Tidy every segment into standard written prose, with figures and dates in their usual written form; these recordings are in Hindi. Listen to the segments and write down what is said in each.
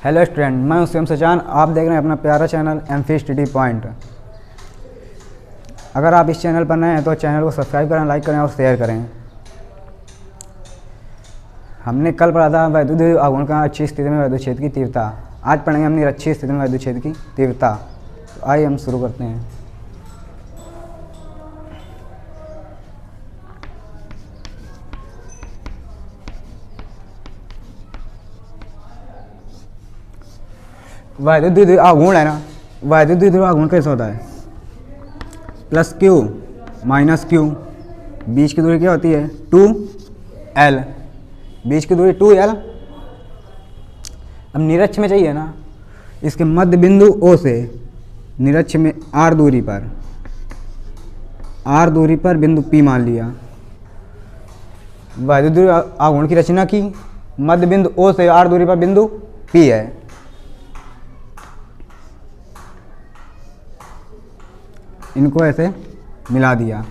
हेलो स्टूडेंट, मैं हूं शिवम सचान। आप देख रहे हैं अपना प्यारा चैनल एमफी स्टडी पॉइंट। अगर आप इस चैनल पर नए हैं तो चैनल को सब्सक्राइब करें, लाइक करें और शेयर करें। हमने कल पढ़ा था वैद्युत आघूर्ण का अच्छी स्थिति में वैद्युत क्षेत्र की तीव्रता। आज पढ़ेंगे हम निरक्षीय स्थिति में वैद्युत क्षेत्र की तीव्रता। तो आइए हम शुरू करते हैं। वैद्युत द्विध्रुव आघूर्ण है ना, वैद्युत द्विध्रुव आघूर्ण कैसे होता है? प्लस क्यू माइनस क्यू, बीच की दूरी क्या होती है? 2L, बीच की दूरी 2L। अब निरक्ष में चाहिए ना, इसके मध्य बिंदु O से निरक्ष में R दूरी पर बिंदु P मान लिया। वैद्युत द्विध्रुव आघूर्ण की रचना की, मध्य बिंदु O से R दूरी पर बिंदु P है। इनको ऐसे मिला दिया।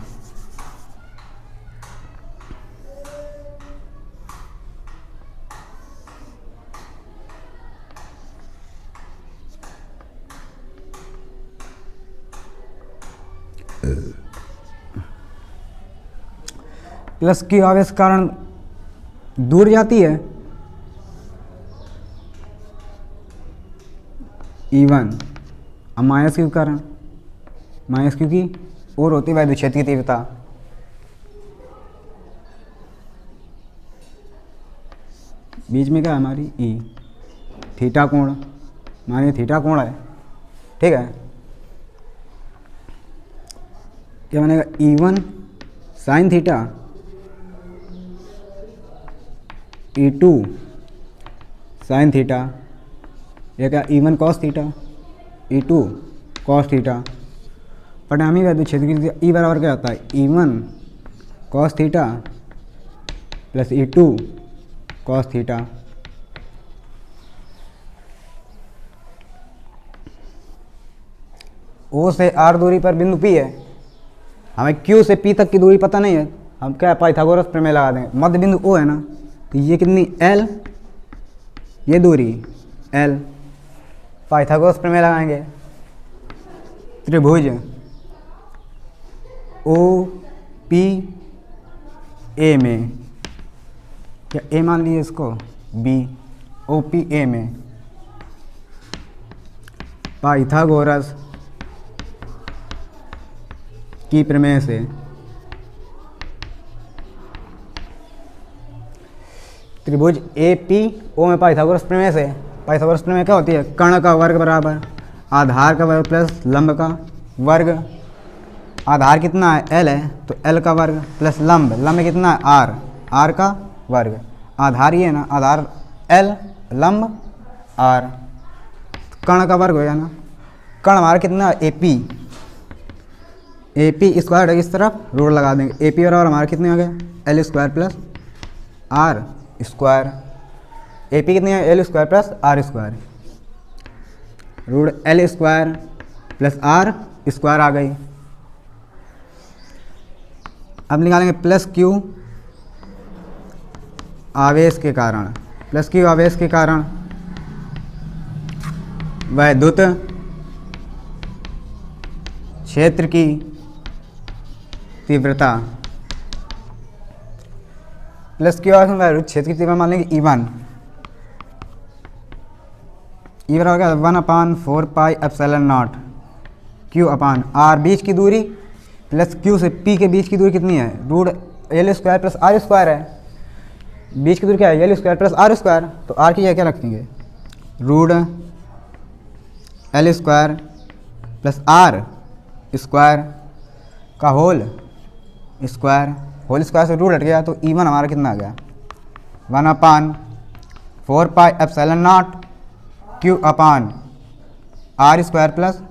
प्लस की आवेश के कारण दूर जाती है E1, अब माइनस क्यू के कारण माइनस क्यू की और होती है वैद्युत क्षेत्र की तीव्रता। बीच में क्या है हमारी E, थीटा कोण, मानिए थीटा कोण है, ठीक है। क्या बनेगा? E1 sine theta, E2 sine theta, यह क्या? E1 cos theta, E2 cos theta. परिणामी वैद्युत क्षेत्र की E बराबर क्या होता है? E1 cos theta plus E2 cos theta. O से R दूरी पर बिंदु P है, हमें Q से P तक की दूरी पता नहीं है, हम क्या पाइथागोरस प्रमेय लगा देंगे। मध्य बिंदु O है ना, तो ये कितनी L, ये दूरी L, पाइथागोरस प्रमेय लगाएंगे। त्रिभुज OPA में, क्या A मान लीजिए इसको B, OPA में पाइथागोरस की प्रमेय से त्रिभुज APO में पाइथागोरस प्रमेय से, पाइथागोरस प्रमेय क्या होती है? कर्ण का वर्ग बराबर आधार का वर्ग प्लस लंब का वर्ग। आधार कितना है? L है, तो L का वर्ग प्लस लंब, लंब कितना है? R, R का वर्ग। आधार ये है ना, आधार L, लंब R, कर्ण का वर्ग हो गया ना। कर्ण हमारा कितना है? AP स्क्वायर इस तरफ रूट लगा देंगे। AP बराबर हमारा कितने आ गया? L square plus R square. AP कितनी है? L square plus R square, root L square plus R square आ गई। अब निकालेंगे प्लस Q आवेश के कारण, प्लस Q आवेश के कारण वैद्युत क्षेत्र की तीव्रता। प्लस Q आवेश में वैद्युत क्षेत्र की तीव्रता मान लेंगे E1, E बराबर क्या? 1/4 pi epsilon naught Q upon R, बीच की दूरी प्लस Q से P के बीच की दूरी कितनी है? Root L square plus R square है। बीच की दूरी क्या है? L square plus R square, तो R की जगह क्या रखेंगे? Root L square plus R square का होल स्क्वायर, होल स्क्वायर से रूट हट गया, तो E1 हमारा कितना आ गया? 1/4 pi epsilon naught Q upon R square plus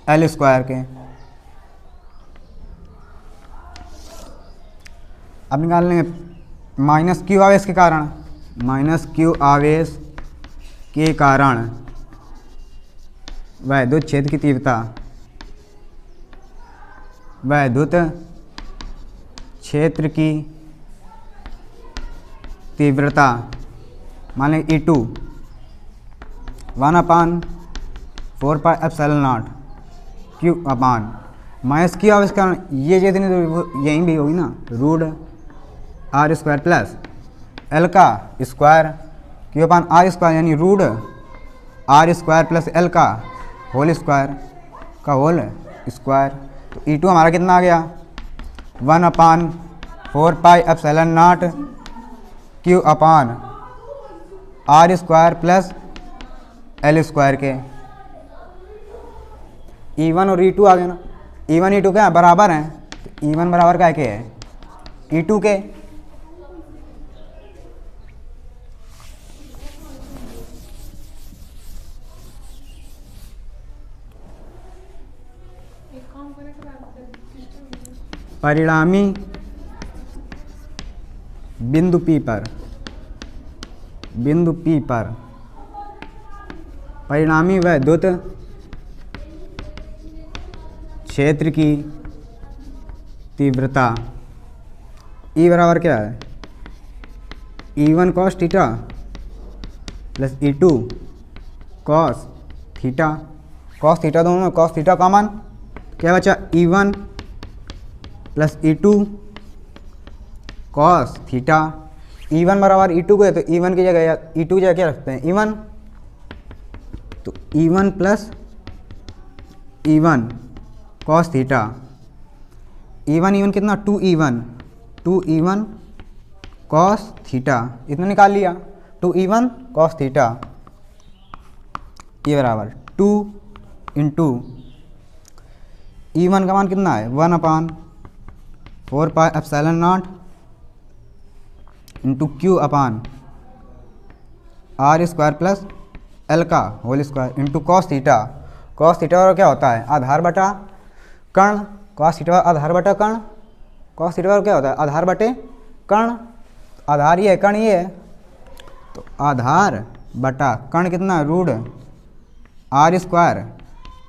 L square के। अब निकाल लेंगे माइनस Q आवेश के कारण, माइनस Q आवेश के कारण वैद्युत क्षेत्र की तीव्रता, वैद्युत क्षेत्र की तीव्रता मान लें E2 1/4πε0 Q upon minus Q अब इसका ये जितनी तो यहीं भी होगी ना, रूट R² प्लस L का स्क्वायर Q अपान R² यानी रूट R² प्लस L का होल स्क्वायर का होल स्क्वायर। तो E2 हमारा कितना आ गया 1/4πε0 Q upon R² plus L² के। E1 और E2 आ गया ना, E1 E2 क्या बराबर हैं, तो E1 बराबर क्या के है E2 के। परिणामी बिंदु P पर परिणामी वैद्युत क्षेत्र की तीव्रता E बराबर क्या है E1 cos theta plus E2 cos theta. cos theta दोनों में cos थीटा कॉमन, क्या बचा E1 plus E2 cos theta. E1 बराबर E2 को है तो E1 की जगह या E2 की जगह क्या रखते हैं E1, तो E1 plus E1 cos theta. E1 कितना 2E1 cos थीटा, इतना निकाल लिया 2E1 cos थीटा। ये बराबर 2 इंटू E1 का मान कितना है 1/4πε0 into Q upon R² plus L का whole square into cos theta. cos theta और क्या होता है आधार बटा कर्ण, cos थीटा आधार बटा कर्ण। cos थीटा और क्या होता है आधार बटे कर्ण, आधार ये है कर्ण ये है, तो आधार बटा कर्ण कितना रूट R²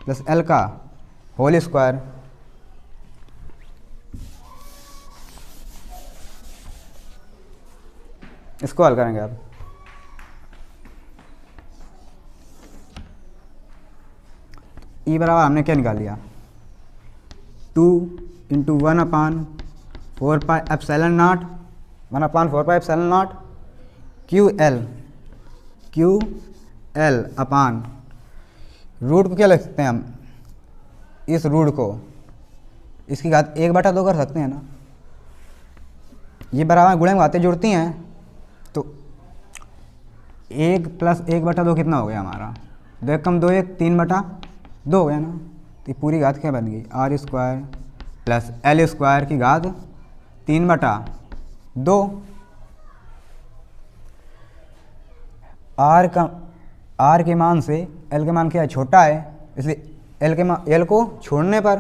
प्लस L का होल स्क्वायर। इसको हल करेंगे आप। E बराबर हमने क्या निकाल लिया 2 इंटू 1/4πε0 QL अपान रूट को क्या लिख सकते हैं हम, इस रूट को इसकी घात 1/2 कर सकते हैं ना, ये बराबर गुणे में घातें जुड़ती हैं तो 1 प्लस 1/2 कितना हो गया हमारा 2 कम 2 1 3/2 हो गया ना। तो ये पूरी घात क्या बन गई R² प्लस L² की घात 3/2। R के मान से L के मान क्या है छोटा है, इसलिए L को छोड़ने पर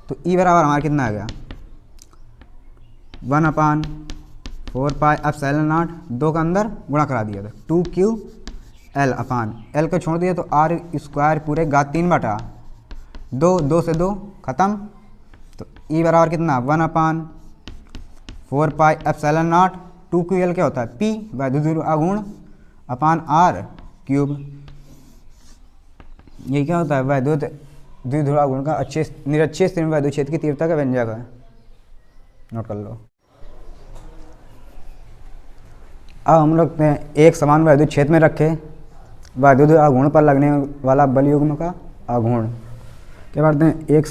तो E बराबर हमारा कितना आ गया 1/4πε0 2 का अंदर गुणा करा दिया था 2QL अपान L को छोड़ दिया तो R² पूरे घात 3/2, 2 से 2 खत्म। तो E बराबर कितना 1/4πε0 2QL क्या होता है P वैद्युत आघूर्ण अपान R³। ये क्या होता है वैद्युत द्विध्रुव आघूर्ण का निरक्षीय स्थिर वैद्युत क्षेत्र की तीव्रता का व्यंजक है, नोट कर लो। अब हम लोग एक समान वैद्युत क्षेत्र में रखे वैद्युत आघूर्ण पर लगने वाला बल युग्म का आघूर्ण क्या करते हैं एक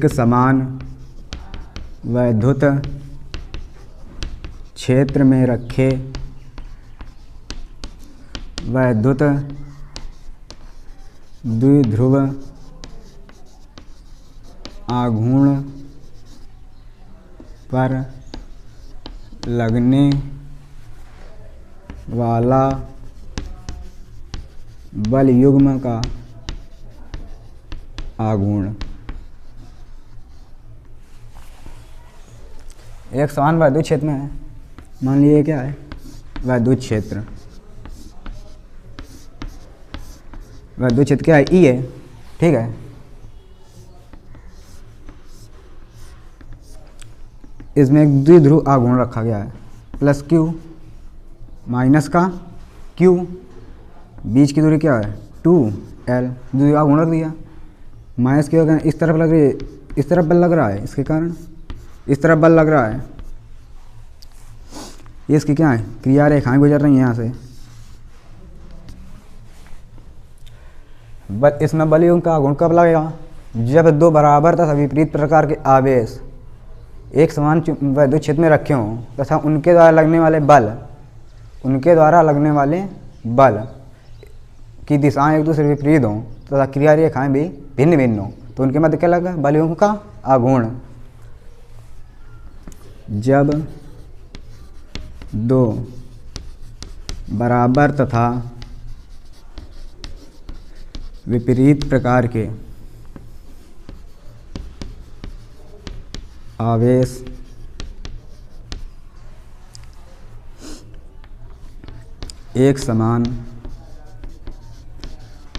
समान वैद्युत क्षेत्र में रखे वैद्युत द्विध्रुव आघूर्ण पर लगने वाला बल युग्म का आघूर्ण। एक समान वैद्युत क्षेत्र में है, मान लीजिए क्या है वैद्युत क्षेत्र, वैद्युत क्षेत्र क्या है ई है, ठीक है। इसमें एक द्विध्रुव आघूर्ण रखा गया है प्लस Q माइनस का क्यू, बीच की दूरी क्या है 2l, दूरी का गुण रख दिया। माइनस क्यू अगर इस तरफ लग रही है, इस तरफ बल लग रहा है, इसके कारण इस तरफ बल लग रहा है। ये इसकी क्या है, क्रिया रेखाएं गुजर रही हैं यहाँ से। बल इसमें बलयुग्म का गुण कब लगेगा, जब दो बराबर तथा विपरीत प्रकार के आवेश एक समान वैद्युत क्षेत्र में रखे हों तथा उनके द्वारा लगने वाले बल की दिशाएं एक दूसरे विपरीत हों तथा क्रिया रेखाएं भी भिन्न भिन्न हों, तो उनके मध्य क्या लगा, बलयुग्म का आघूर्ण। जब दो बराबर तथा विपरीत प्रकार के आवेश एक समान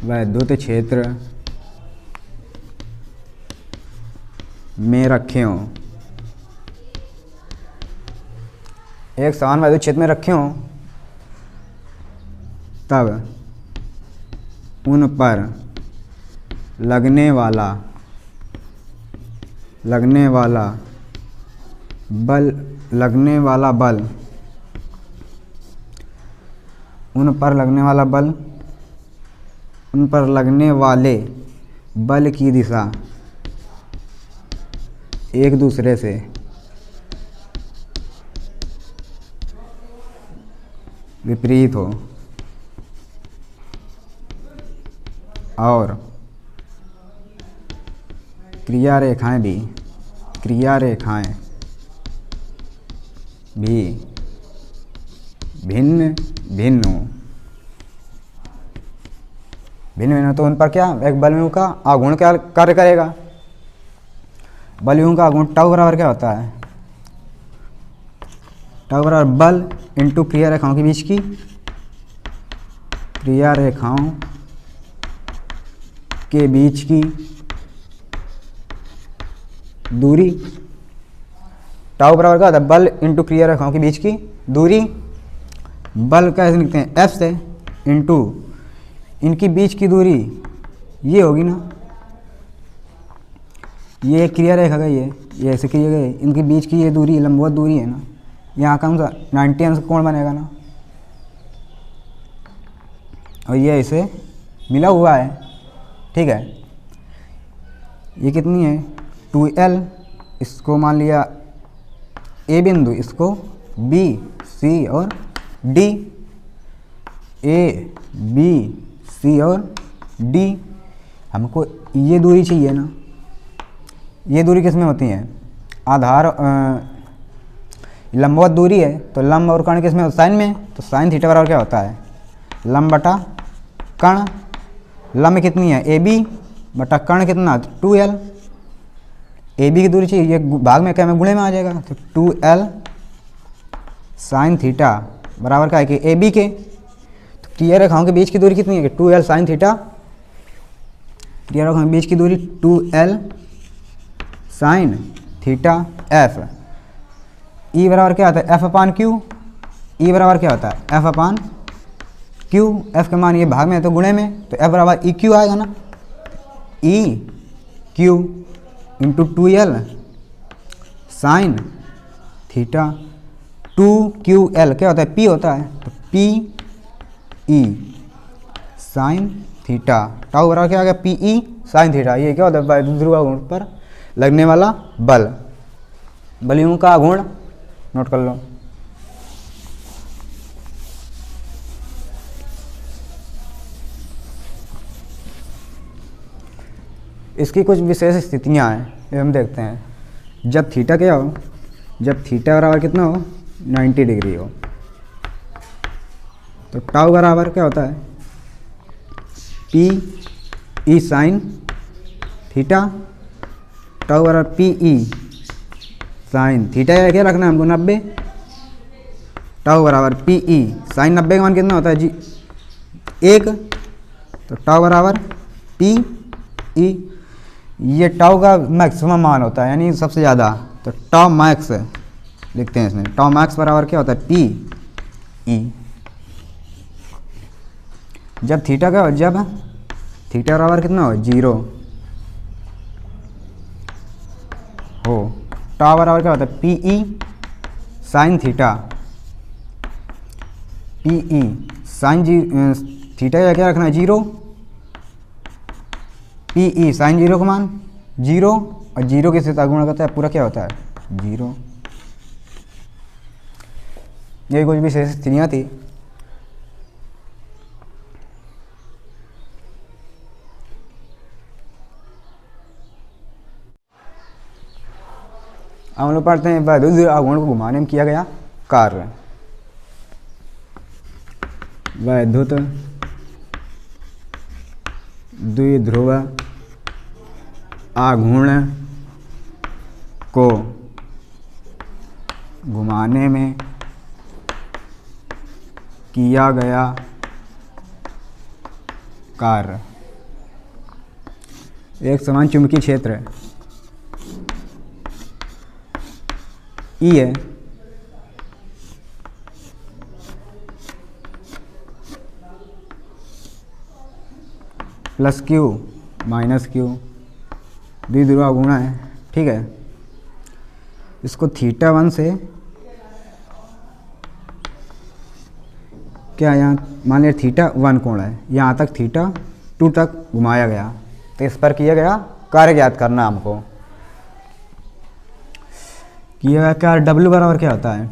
वैद्युत क्षेत्र में रखे हों, एक समान वैद्युत क्षेत्र में रखे हों, तब उन पर लगने वाला बल उन पर लगने वाले बल की दिशा एक दूसरे से विपरीत हो और क्रिया रेखाएं भी भिन्न भिन्न हो, तो उन पर क्या एक बलयुग्म का आघूर्ण क्या कार्य करेगा। बलयुग्म का आघूर्ण टाउ बराबर क्या होता है, टाउ बराबर बल इंटू क्रिया रेखाओं के बीच की दूरी। टाउ बराबर क्या होता है, बल इंटू क्रिया रेखाओं के बीच की दूरी। बल कैसे लिखते हैं, F से, इंटू इनकी बीच की दूरी ये होगी ना, ये क्रिया रेखा गई है, ये ऐसे क्रिया गई, इनके बीच की ये दूरी लंबवत दूरी है ना, यहाँ कौन सा 90 अंश कोण बनेगा ना, और ये ऐसे मिला हुआ है, ठीक है। ये कितनी है 2l, इसको मान लिया A बिंदु, इसको B, C और D, A, B, C और D। हमको ये दूरी चाहिए ना, ये दूरी किस में होती है, आधार लंबवत दूरी है, तो लंब और कर्ण किस में, साइन में, तो साइन थीटा बराबर क्या होता है, लंब बटा कर्ण। लंब कितनी है AB बटा कर्ण कितना 2l, AB की दूरी चाहिए, ये भाग में क्या में गुणे में आ जाएगा, तो 2l साइन थीटा बराबर क्या है कि AB के, तो क्रिया रेखाओं के बीच की दूरी कितनी है कि 2l साइन थीटा, क्रिया रेखाओं के बीच की दूरी 2l sine theta F। E बराबर क्या होता है F अपान Q, E बराबर क्या होता है F अपान Q, F का मान ये भाग में है तो गुणे में, तो F बराबर EQ आएगा ना, EQ into 2l sine theta, 2QL क्या होता है P होता है, तो PE साइन थीटा। टाउ बराबर क्या आ गया PE साइन थीटा। ये क्या होता है वैद्युत ध्रुव आघूर्ण पर लगने वाला बल, बलयुग्म का आघूर्ण नोट कर लो। इसकी कुछ विशेष स्थितियां हैं, ये हम देखते हैं। जब थीटा क्या हो, जब थीटा बराबर कितना हो 90 डिग्री हो, तो टाउ बराबर क्या होता है PE साइन थीटा, टाउ बराबर PE साइन थीटा या क्या रखना है हमको 90, टाउ बराबर PE साइन 90 का मान कितना होता है जी 1, तो टाउ बराबर PE, ये टाउ का मैक्सिमम मान होता है यानी सबसे ज़्यादा, तो टाउ मैक्स लिखते हैं इसमें, टाउ मैक्स बराबर क्या होता है PE। जब थीटा का जब थीटा बराबर कितना हो 0 हो, टा बराबर क्या होता है P E sine theta, P E sine theta का क्या रखना है 0, पी ई साइन 0 का मान 0 और 0 के साथ गुणा करता है पूरा क्या होता है 0। ये कुछ भी शेष स्थितियाँ थी। हम लोग पढ़ते हैं वैद्युत आघूर्ण को घुमाने में किया गया कार्य। वैद्युत द्विध्रुव आघूर्ण को घुमाने में किया गया कार्य। एक समान चुंबकीय क्षेत्र है ई है, प्लस क्यू माइनस क्यू द्विध्रुव आघूर्ण है, ठीक है। इसको थीटा 1 से क्या यहाँ मान लिया थीटा 1 कोण है, यहाँ तक थीटा 2 तक घुमाया गया, तो इस पर किया गया कार्य ज्ञात करना हमको। किया गया कार्य डब्ल्यू बराबर क्या होता है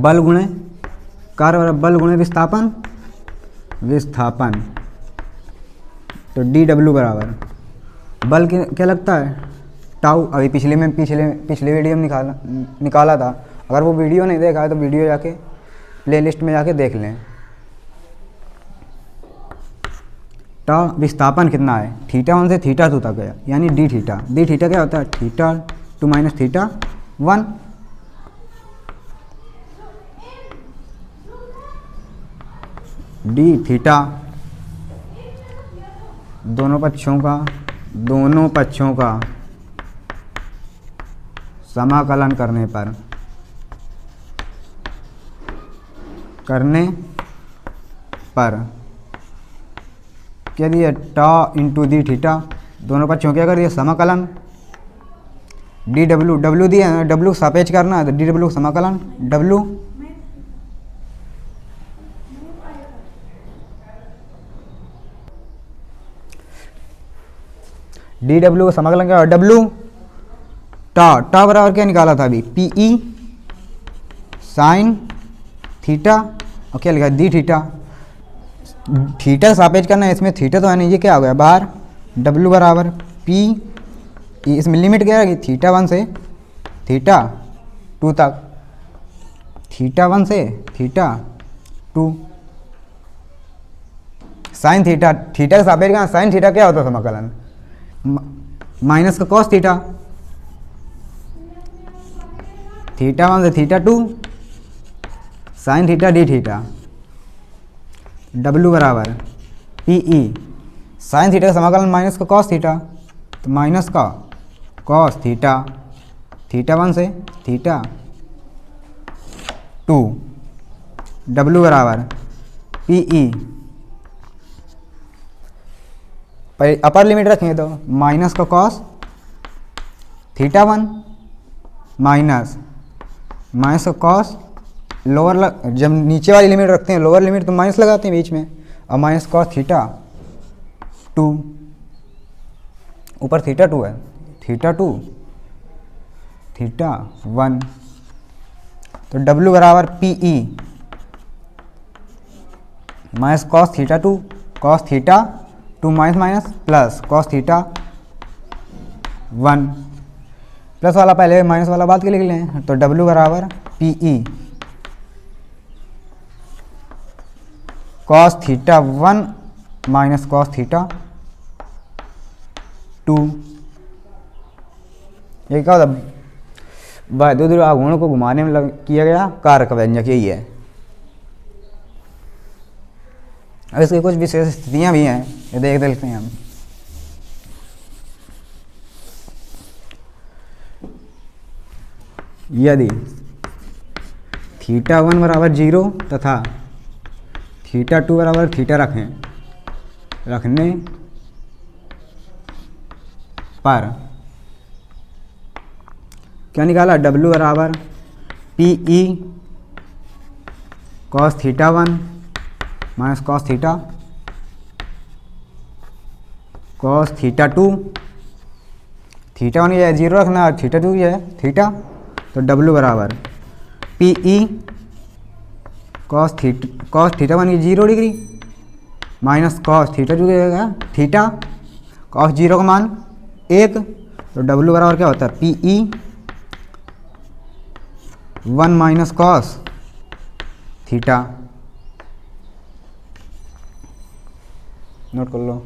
बल गुणे कार्य बराबर बल गुणे विस्थापन, विस्थापन तो डी डब्ल्यू बराबर बल क्या लगता है टाउ। अभी पिछले वीडियो में निकाला था, अगर वो वीडियो नहीं देखा है तो वीडियो जाके प्लेलिस्ट में जाके देख लें। टा विस्थापन कितना है थीटा 1 से थीटा 2 तक गया, यानी डी थीटा क्या होता है theta 2 minus theta 1। D theta दोनों पक्षों का समाकलन करने पर क्या दिया टा इंटू डी थीटा, दोनों पक्षों क्या कर दिया समाकलन, डी डब्ल्यू दिया है, डब्ल्यू सापेक्ष करना है तो डी डब्ल्यू समाकलन डब्ल्यू डी डब्ल्यू का समाकलन क्या डब्ल्यू टा बराबर क्या निकाला था अभी पी ई साइन थीटा और क्या लिखा डी थीटा सापेक्ष करना है, इसमें थीटा तो है नहीं, ये क्या हो गया बाहर डब्ल्यू बराबर पी, इसमें लिमिट क्या है थीटा 1 से थीटा 2 तक, थीटा 1 से थीटा 2 साइन थीटा का सापेक्ष करना, साइन थीटा क्या होता है समाकलन माइनस का कॉस थीटा 1 से theta 2 sine theta D theta, W बराबर पी ई साइन थीटा का समाकलन माइनस का कॉस थीटा, तो माइनस का कॉस थीटा 1 से थीटा 2, डब्ल्यू बराबर पी ई पर अपर लिमिट रखेंगे तो माइनस का कॉस थीटा 1 माइनस का कॉस लोअर जब नीचे वाली लिमिट रखते हैं लोअर लिमिट तो माइनस लगाते हैं बीच में, और माइनस कॉस थीटा 2 ऊपर थीटा 2 है थीटा 2 थीटा 1, तो डब्ल्यू बराबर P E minus cos theta 2 minus plus cos theta 1, plus वाला पहले माइनस वाला बाद के लिख लें, तो डब्ल्यू बराबर P E cos theta 1 minus cos theta 2। ये क्या होता वैद्युत आघूर्ण को घुमाने में किया गया कार्य का व्यंजक यही है। अब इसकी कुछ विशेष स्थितियाँ भी हैं, ये देख लेते हैं हम। यदि थीटा 1 बराबर 0 तथा थीटा 2 बराबर थीटा रखने पर क्या निकाला, W बराबर P E cos theta 1 minus cos theta 2, theta 1 की है 0 रखना और थीटा 2 की है थीटा, तो W बराबर पी ई कॉस थीटा 1 की 0 डिग्री माइनस कॉस थीटा 2 की है थीटा, कॉस 0 का मान 1, तो W बराबर क्या होता है, P E 1 minus cos theta, note कर लो।